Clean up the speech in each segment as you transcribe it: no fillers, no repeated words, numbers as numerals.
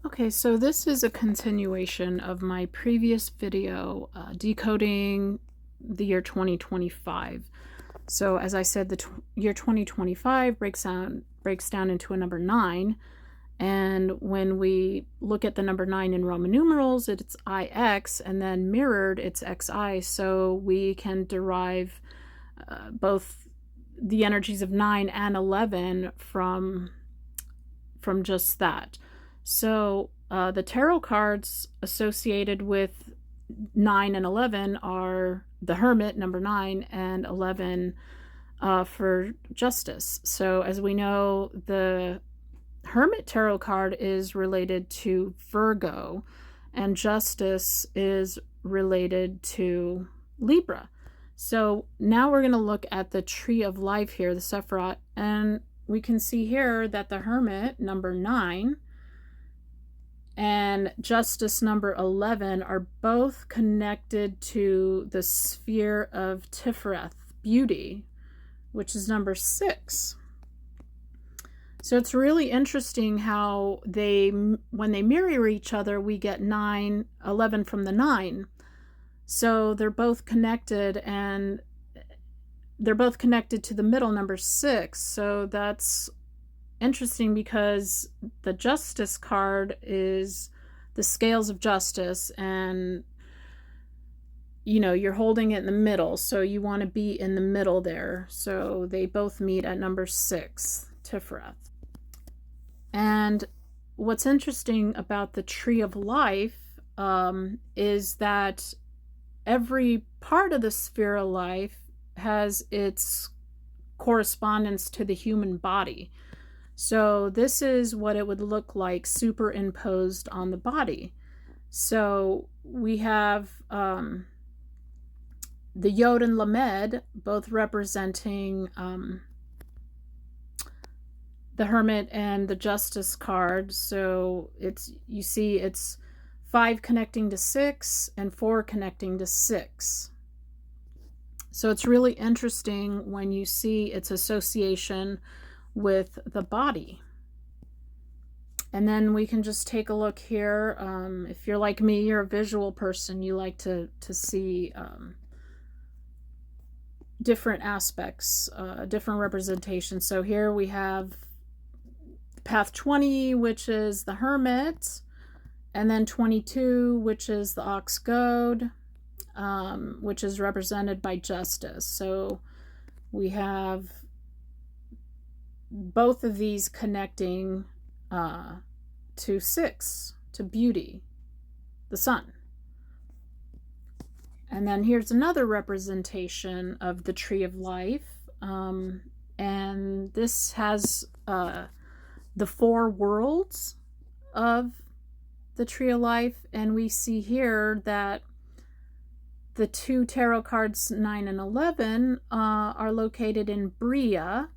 Okay, so this is a continuation of my previous video, decoding the year 2025. So as I said, the year 2025 breaks down into a number 9, and when we look at the number 9 in Roman numerals, it's IX, and then mirrored, it's XI, so we can derive both the energies of 9 and 11 from just that. So the tarot cards associated with 9 and 11 are the Hermit, number 9, and 11 for Justice. So as we know, the Hermit tarot card is related to Virgo, and Justice is related to Libra. So now we're going to look at the Tree of Life here, the Sephiroth, and we can see here that the Hermit, number 9, and Justice, number 11, are both connected to the sphere of Tifereth, beauty, which is number 6. So it's really interesting how when they mirror each other, we get 11 from the 9. So they're both connected, and they're both connected to the middle, number 6. So that's interesting because the Justice card is the scales of justice, and you're holding it in the middle, so you want to be in the middle there. So they both meet at number 6, Tifereth. And what's interesting about the Tree of Life is that every part of the sphere of life has its correspondence to the human body. So this is what it would look like superimposed on the body. So we have the Yod and Lamed, both representing the Hermit and the Justice card. So you see it's 5 connecting to 6 and 4 connecting to 6. So it's really interesting when you see its association with the body. And then we can just take a look here. If you're like me, you're a visual person, you like to see different aspects, different representations. So here we have path 20, which is the Hermit, and then 22, which is the Ox Goad, which is represented by Justice. So we have both of these connecting to 6, to beauty, the sun. And then here's another representation of the Tree of Life, and this has the 4 worlds of the Tree of Life, and we see here that the 2 tarot cards 9 and 11 are located in Bria,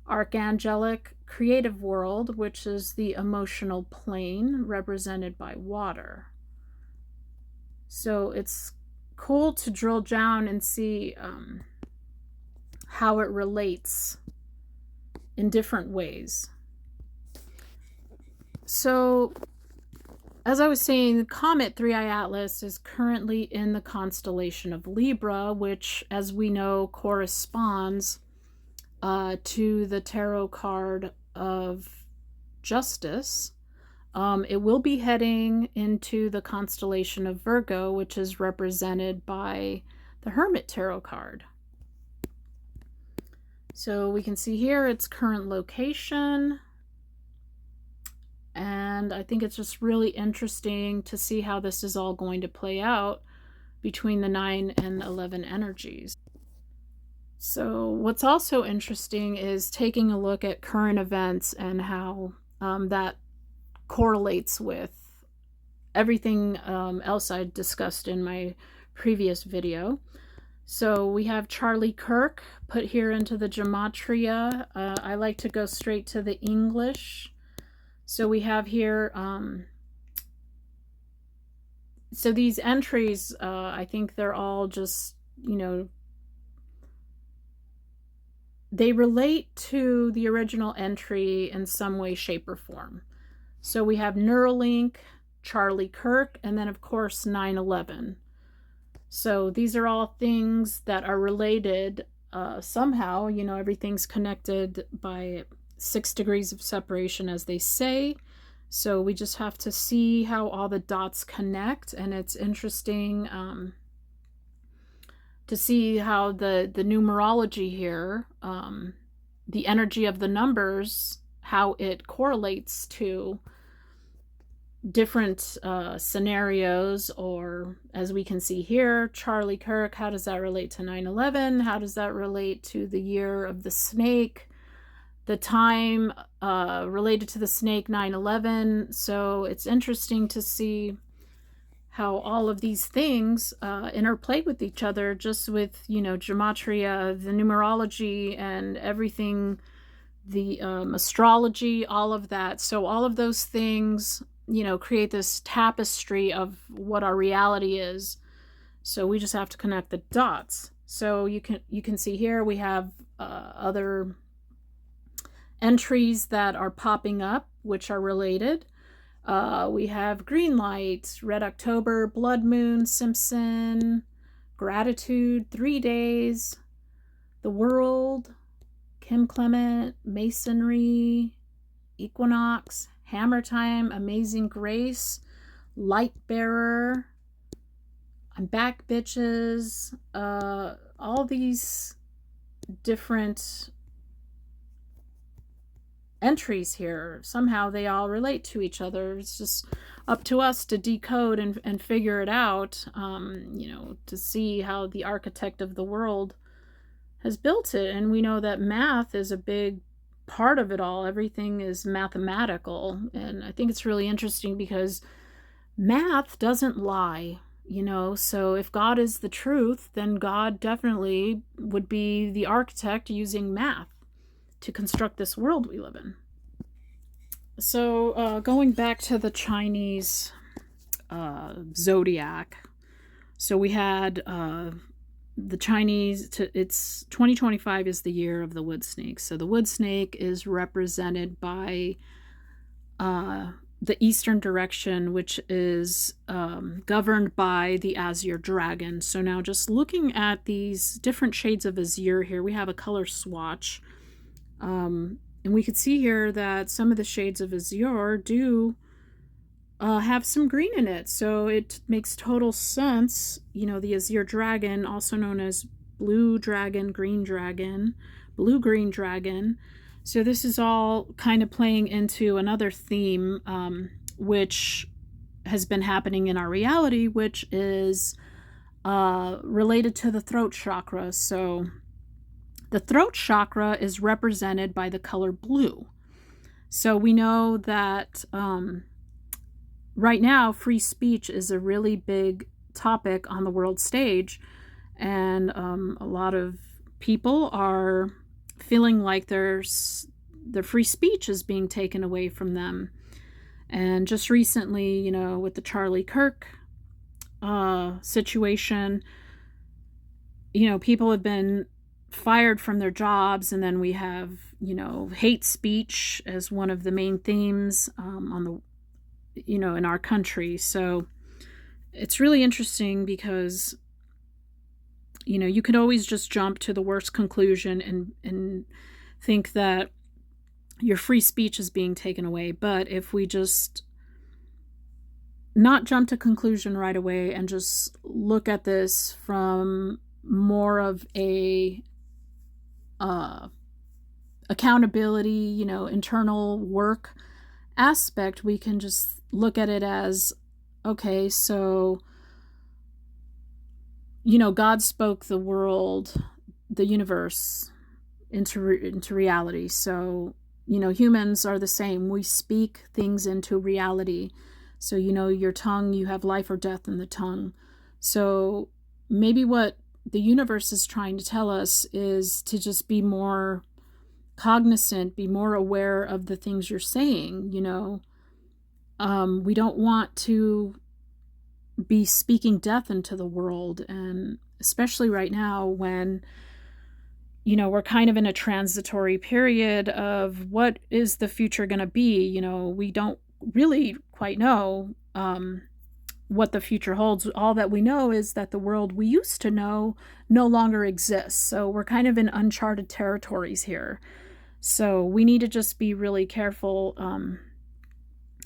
Archangelic creative world, which is the emotional plane represented by water. So it's cool to drill down and see how it relates in different ways. So as I was saying, the Comet 3i Atlas is currently in the constellation of Libra, which, as we know, corresponds to the tarot card of Justice. It will be heading into the constellation of Virgo, which is represented by the Hermit tarot card. So we can see here its current location, and I think it's just really interesting to see how this is all going to play out between the 9 and 11 energies. So what's also interesting is taking a look at current events and how that correlates with everything else I discussed in my previous video. So we have Charlie Kirk put here into the gematria. I like to go straight to the English. So we have here, so these entries, I think they're all just, they relate to the original entry in some way, shape, or form. So we have Neuralink, Charlie Kirk, and then of course 9/11. So these are all things that are related somehow. You know, everything's connected by 6 degrees of separation, as they say. So we just have to see how all the dots connect, and it's interesting to see how the numerology here, the energy of the numbers, how it correlates to different scenarios, or as we can see here, Charlie Kirk, how does that relate to 9/11? How does that relate to the year of the snake? The time related to the snake, 9/11. So it's interesting to see how all of these things interplay with each other, just with, you know, gematria, the numerology, and everything, the astrology, all of that. So all of those things, you know, create this tapestry of what our reality is. So we just have to connect the dots. So you can see here we have other entries that are popping up, which are related. We have green light, red October, blood moon, Simpson, gratitude, 3 days, the world, Kim Clement, masonry, equinox, hammer time, amazing grace, light bearer, I'm back bitches, all these different entries here, somehow they all relate to each other. It's just up to us to decode and figure it out, you know, to see how the architect of the world has built it. And we know that math is a big part of it all. Everything is mathematical. And I think it's really interesting because math doesn't lie, you know. So if God is the truth, then God definitely would be the architect using math to construct this world we live in. So going back to the Chinese zodiac, so we had the Chinese, it's 2025 is the year of the wood snake. So the wood snake is represented by the eastern direction, which is governed by the azure dragon. So now just looking at these different shades of azure here, we have a color swatch. And we could see here that some of the shades of azure do have some green in it. So it makes total sense. You know, the azure dragon, also known as blue dragon, green dragon, blue-green dragon. So this is all kind of playing into another theme, which has been happening in our reality, which is related to the throat chakra. So the throat chakra is represented by the color blue. So we know that right now free speech is a really big topic on the world stage, and a lot of people are feeling like their free speech is being taken away from them. And just recently, you know, with the Charlie Kirk situation, you know, people have been fired from their jobs, and then we have, you know, hate speech as one of the main themes on the, you know, in our country. So it's really interesting because, you know, you could always just jump to the worst conclusion and think that your free speech is being taken away. But if we just not jump to conclusion right away and just look at this from more of a accountability, you know, internal work aspect, we can just look at it as, okay, so, you know, God spoke the world, the universe into reality. So, you know, humans are the same. We speak things into reality. So, you know, your tongue, you have life or death in the tongue. So maybe what the universe is trying to tell us is to just be more cognizant, be more aware of the things you're saying. You know, we don't want to be speaking death into the world, and especially right now when, you know, we're kind of in a transitory period of what is the future going to be. You know, we don't really quite know what the future holds. All that we know is that the world we used to know no longer exists. So we're kind of in uncharted territories here. So we need to just be really careful,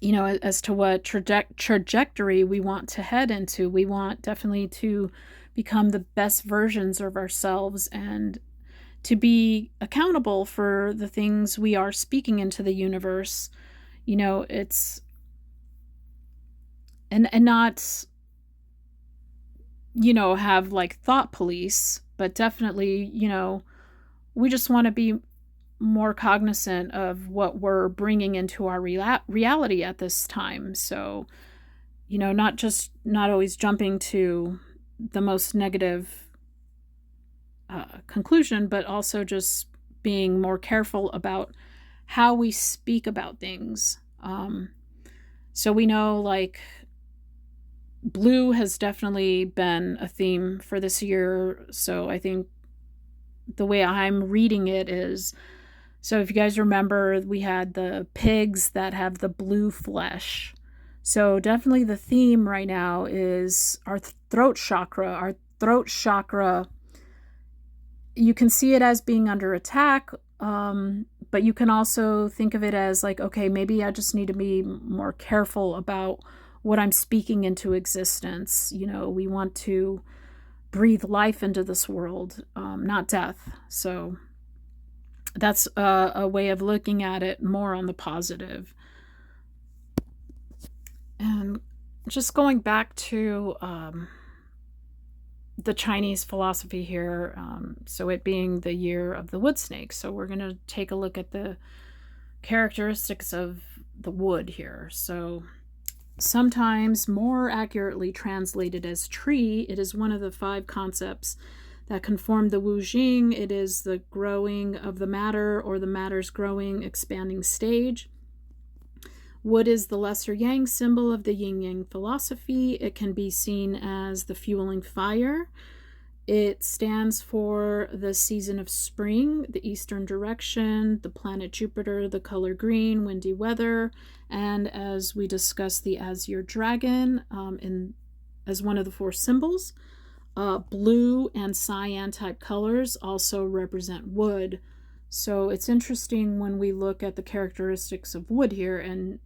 as to what trajectory we want to head into. We want definitely to become the best versions of ourselves and to be accountable for the things we are speaking into the universe. It's and not have like thought police, but definitely we just want to be more cognizant of what we're bringing into our reality at this time. So not always jumping to the most negative conclusion, but also just being more careful about how we speak about things. So we know, like, blue has definitely been a theme for this year. So I think the way I'm reading it is, so if you guys remember, we had the pigs that have the blue flesh. So definitely the theme right now is our throat chakra. Our throat chakra, you can see it as being under attack, but you can also think of it as like, okay, maybe I just need to be more careful about what I'm speaking into existence. We want to breathe life into this world, not death. So that's a way of looking at it more on the positive. And just going back to the Chinese philosophy here, so it being the year of the wood snake. So we're going to take a look at the characteristics of the wood here. So sometimes more accurately translated as tree, it is one of the 5 concepts that conform the Wu Jing. It is the growing of the matter, or the matter's growing, expanding stage. Wood is the lesser yang symbol of the yin-yang philosophy. It can be seen as the fueling fire. It stands for the season of spring, the eastern direction, the planet Jupiter, the color green, windy weather, and as we discussed, the azure dragon as one of the 4 symbols. Blue and cyan type colors also represent wood. So it's interesting when we look at the characteristics of wood here, and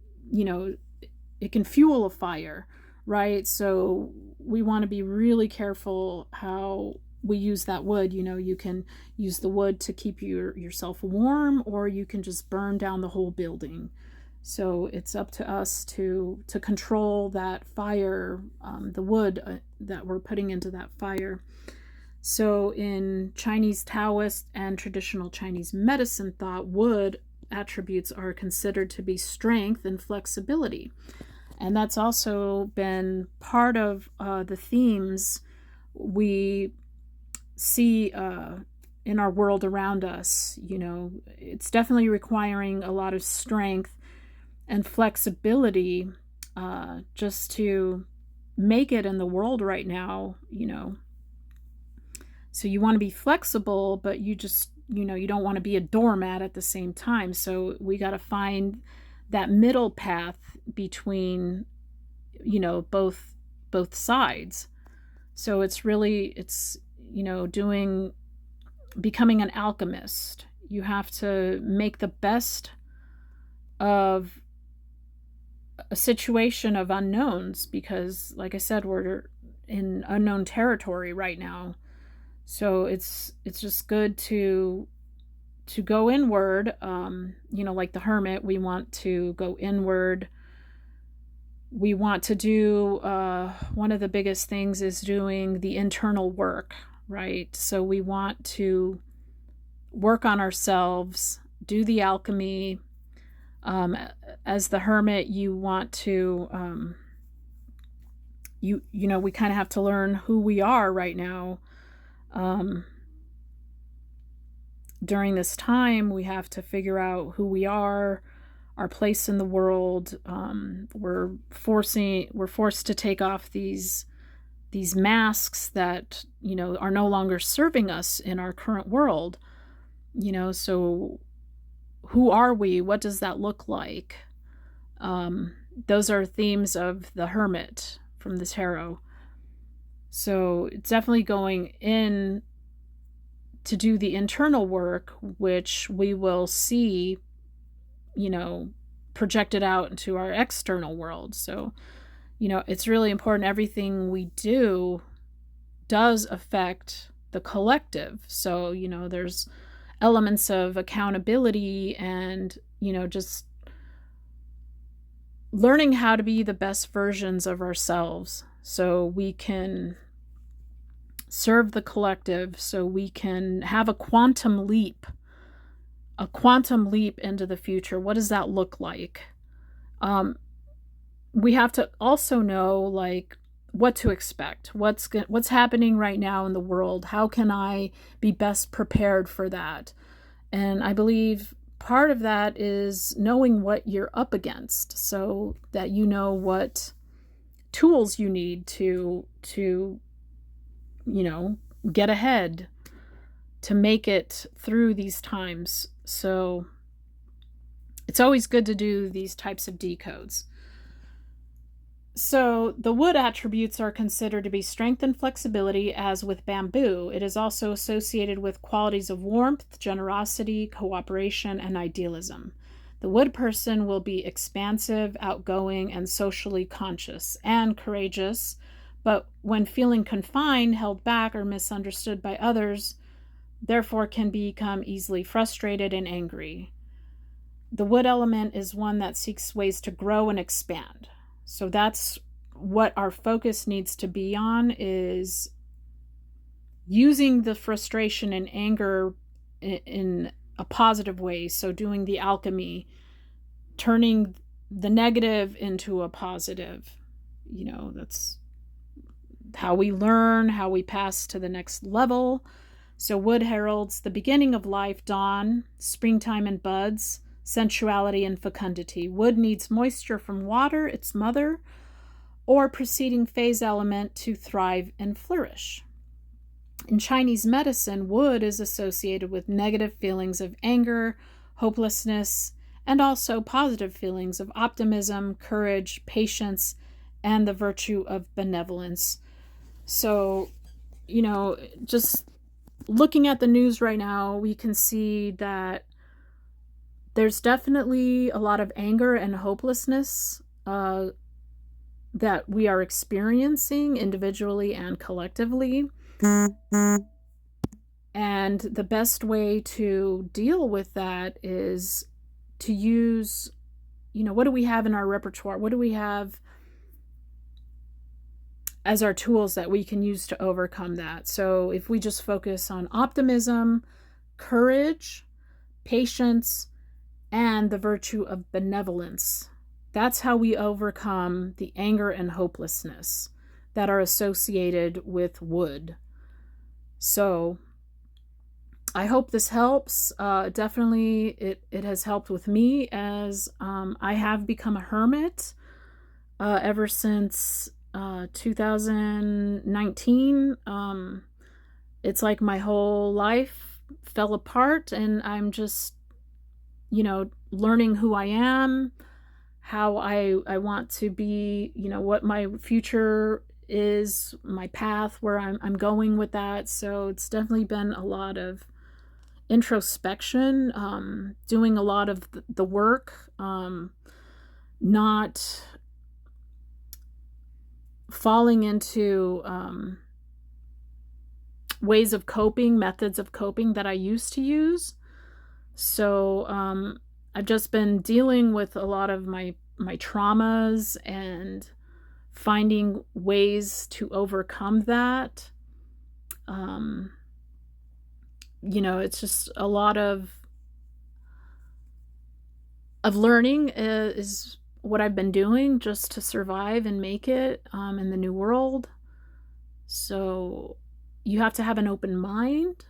it can fuel a fire, right? So we want to be really careful how we use that wood. You can use the wood to keep yourself warm, or you can just burn down the whole building. So it's up to us to control that fire, the wood that we're putting into that fire. So in Chinese Taoist and traditional Chinese medicine thought, wood attributes are considered to be strength and flexibility. And that's also been part of the themes we see in our world around us. It's definitely requiring a lot of strength and flexibility just to make it in the world right now. So you want to be flexible, but you just you don't want to be a doormat at the same time. So we got to find that middle path between both sides. So it's becoming an alchemist. You have to make the best of a situation of unknowns, because like I said, we're in unknown territory right now. So it's just good to go inward. Like the hermit, we want to go inward. We want to do one of the biggest things is doing the internal work, right? So we want to work on ourselves, do the alchemy. As the hermit, you want to we kind of have to learn who we are right now. During this time, we have to figure out who we are, our place in the world. We're forced to take off these masks that are no longer serving us in our current world. So who are we? What does that look like? those are themes of the Hermit from the tarot. So it's definitely going in to do the internal work, which we will see, projected out into our external world. So, it's really important. Everything we do does affect the collective. So, there's elements of accountability and, just learning how to be the best versions of ourselves so we can serve the collective, so we can have a quantum leap into the future. What does that look like? We have to also know, like, what to expect, what's happening right now in the world. How can I be best prepared for that? And I believe part of that is knowing what you're up against, so that you know what tools you need to get ahead, to make it through these times. So it's always good to do these types of decodes. So the wood attributes are considered to be strength and flexibility, as with bamboo. It is also associated with qualities of warmth, generosity, cooperation, and idealism. The wood person will be expansive, outgoing, and socially conscious, and courageous, but when feeling confined, held back, or misunderstood by others, therefore can become easily frustrated and angry. The wood element is one that seeks ways to grow and expand. So that's what our focus needs to be on, is using the frustration and anger in a positive way. So doing the alchemy, turning the negative into a positive. That's how we learn, how we pass to the next level. So wood heralds the beginning of life, dawn, springtime and buds, sensuality and fecundity. Wood needs moisture from water, its mother, or preceding phase element to thrive and flourish. In Chinese medicine, wood is associated with negative feelings of anger, hopelessness, and also positive feelings of optimism, courage, patience, and the virtue of benevolence. So, just looking at the news right now, we can see that there's definitely a lot of anger and hopelessness that we are experiencing individually and collectively. And the best way to deal with that is to use, what do we have in our repertoire? What do we have as our tools that we can use to overcome that? So if we just focus on optimism, courage, patience, and the virtue of benevolence, that's how we overcome the anger and hopelessness that are associated with wood. So I hope this helps. Definitely it has helped with me, as I have become a hermit ever since 2019. It's like my whole life fell apart, and I'm just learning who I am, how I want to be, what my future is, my path, where I'm going with that. So it's definitely been a lot of introspection, doing a lot of the work, not falling into ways of coping, methods of coping that I used to use. So I've just been dealing with a lot of my traumas and finding ways to overcome that. It's just a lot of learning is what I've been doing just to survive and make it in the new world. So you have to have an open mind.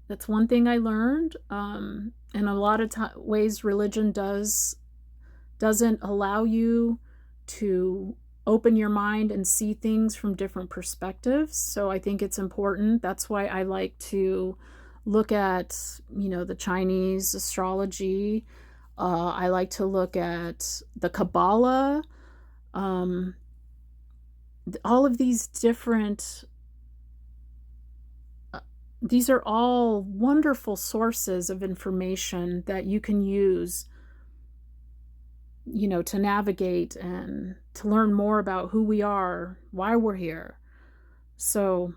That's one thing I learned. And a lot of ways religion doesn't allow you to open your mind and see things from different perspectives. So I think it's important. That's why I like to look at, the Chinese astrology. I like to look at the Kabbalah. All of these different, these are all wonderful sources of information that you can use, to navigate and to learn more about who we are, why we're here. So,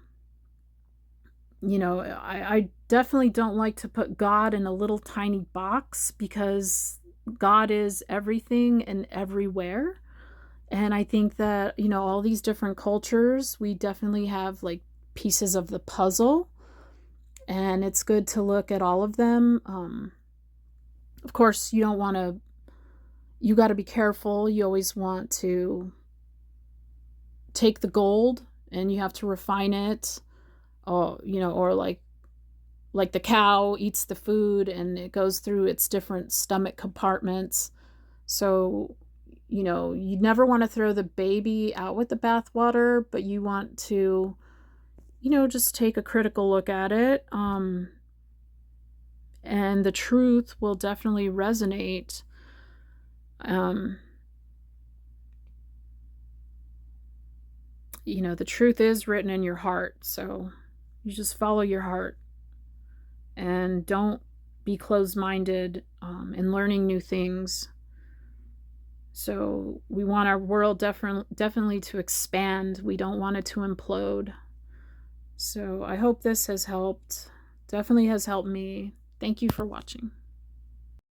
I definitely don't like to put God in a little tiny box, because God is everything and everywhere. And I think that, all these different cultures, we definitely have like pieces of the puzzle, and it's good to look at all of them. Of course, you got to be careful. You always want to take the gold and you have to refine it. Or like the cow eats the food and it goes through its different stomach compartments. So, you never want to throw the baby out with the bathwater, but you want to, just take a critical look at it. And the truth will definitely resonate. The truth is written in your heart. So you just follow your heart and don't be closed-minded in learning new things. So we want our world definitely to expand. We don't want it to implode. So I hope this has helped. Definitely has helped me. Thank you for watching.